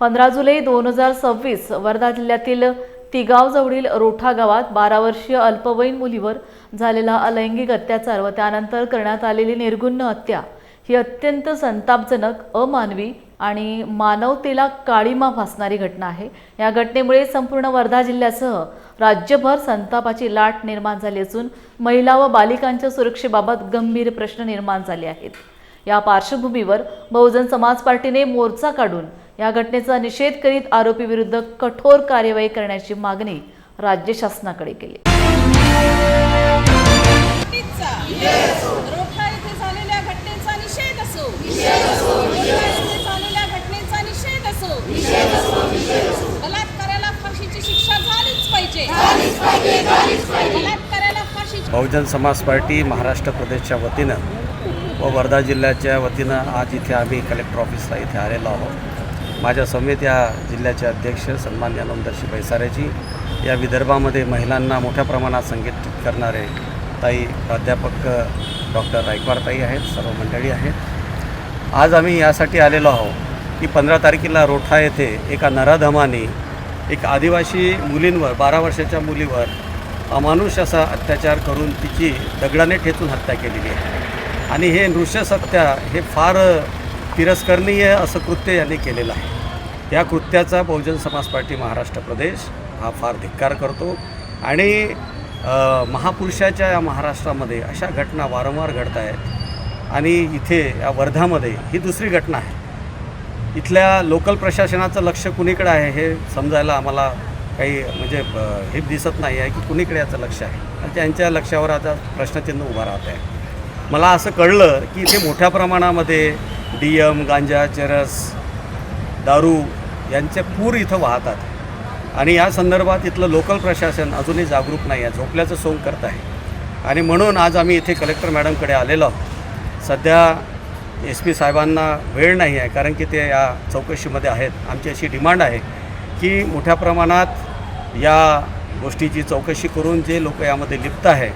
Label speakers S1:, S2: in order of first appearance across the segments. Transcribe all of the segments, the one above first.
S1: 15 जुलै 2026 वर्धा जिल्ह्यातील तिगावजवळील रोठा गावात 12 वर्षीय अल्पवयीन मुलीवर झालेला अलैंगिक अत्याचार व त्यानंतर करण्यात आलेली निर्घृण हत्या ही अत्यंत संतापजनक, अमानवी आणि मानवतेला काळीमा फासणारी घटना आहे। या घटनेमुळे संपूर्ण वर्धा जिल्ह्यासह राज्यभर संतापाची लाट निर्माण झाली असून महिला व बालिकांच्या सुरक्षेबाबत गंभीर प्रश्न निर्माण झाले आहेत। या पार्श्वभूमीवर बहुजन समाज पार्टीने मोर्चा काढून या घटनेचा निषेध करीत आरोपी विरुद्ध कठोर कार्यवाही करण्याची मागणी राज्य शासनाकडे केली।
S2: रोठा येथे झालेल्या घटनेचा निषेध असो, बलात्काराला फाशीची शिक्षा झालीच पाहिजे। बलात्काराला फाशीची।
S3: बहुजन समाज पार्टी महाराष्ट्र प्रदेशच्या वतीनं व वर्धा जिल्ह्याच्या वतीनं आज इथे आम्ही कलेक्टर ऑफिसला इथे आलेलो आहोत। माझ्या समेत या जिल्ह्याचे अध्यक्ष सन्माननीय नंदर्शी बैसारेजी, या विदर्भामध्ये महिलांना मोठ्या प्रमाणात संघटित करणारे ताई प्राध्यापक डॉक्टर रायकवार ताई आहेत, सर्व मंडळी आहेत। आज आम्ही यासाठी आलेलो आहोत की 15 तारखेला रोठा येथे एका नराधमाने एक आदिवासी मुलींवर 12 वर्षाच्या मुलीवर अमानुष असा अत्याचार करून तिची दगडाने ठेचून हत्या केलेली आहे आणि हे नृशंसहत्या हे फार तिरस्करणीय असं कृत्य यांनी केलेलं आहे। या कृत्याचा बहुजन समाज पार्टी महाराष्ट्र प्रदेश हा फार धिक्कार करतो आणि महापुरुषाच्या या महाराष्ट्रामध्ये अशा घटना वारंवार घडत आहेत आणि इथे या वर्धामध्ये ही दुसरी घटना आहे। इथल्या लोकल प्रशासनाचं लक्ष कुणीकडे आहे हे समजायला आम्हाला काही म्हणजे हे दिसत नाही आहे की कुणीकडे याचं लक्ष आहे आणि त्यांच्या लक्षावर आता प्रश्नचिन्ह उभा राहत आहे। मला असं कळलं की इथे मोठ्या प्रमाणामध्ये डीएम, गांजा, चरस, दारू यांचे पूर इथं वाहतात आणि या संदर्भात इथलं लोकल प्रशासन अजूनही जागरूक नाही आहे, झोपल्याचं सोंग करत आहे आणि म्हणून आज आम्ही इथे कलेक्टर मॅडमकडे आलेलो आहोत। सध्या SP साहेबांना वेळ नाही आहे कारण की ते या चौकशीमध्ये आहेत। आमची अशी डिमांड आहे की मोठ्या प्रमाणात या गोष्टीची चौकशी करून जे लोक यामध्ये लिप्त आहे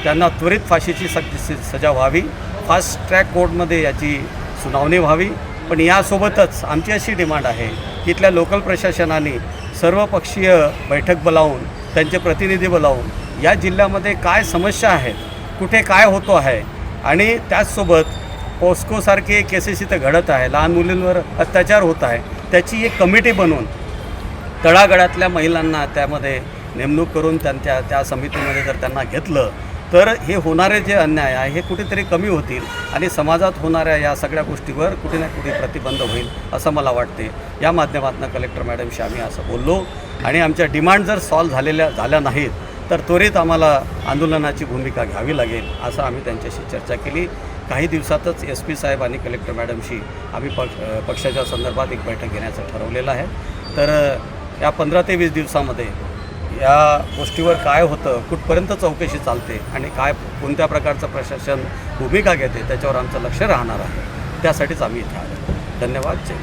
S3: त्यांना त्वरित फाशीची सजा व्हावी, फास्ट ट्रॅक कोर्टमध्ये याची सुनावणी व्हावी। पण यासोबतच आमची अशी डिमांड आहे की इथल्या लोकल प्रशासनाने सर्वपक्षीय बैठक बोलावून त्यांचे प्रतिनिधी बोलावून या जिल्ह्यामध्ये काय समस्या आहेत, कुठे काय होतो आहे आणि त्याचसोबत पोस्कोसारखे केसेस इथं घडत आहे, लहान मुलींवर अत्याचार होत आहे, त्याची एक कमिटी बनवून तळागाळातल्या महिलांना त्यामध्ये नेमणूक करून त्या समितीमध्ये जर त्यांना घेतलं तर हे होणारे जे अन्याय आहे हे कुठेतरी कमी होतील आणि समाजात होणाऱ्या या सगळ्या गोष्टीवर कुठे ना कुठे प्रतिबंध होईल असं मला वाटते। या माध्यमातून कलेक्टर मॅडमशी आम्ही असं बोललो आणि आमच्या डिमांड जर सॉल्व्ह झाल्या नाहीत तर त्वरित आम्हाला आंदोलनाची भूमिका घ्यावी लागेल असं आम्ही त्यांच्याशी चर्चा केली। काही दिवसातच SP साहेब आणि कलेक्टर मॅडमशी आम्ही पक्षाच्या संदर्भात एक बैठक घेण्याचं ठरवलेलं आहे। तर या 15 ते 20 दिवसामध्ये या गोष्टीवर काय होतं, कुठपर्यंत चौकशी चालते आणि कोणत्या प्रकारचं प्रशासन भूमिका घेते त्याच्यावर आमचं लक्ष राहणार आहे। त्यासाठीच आम्ही इथे आलो। धन्यवाद। जय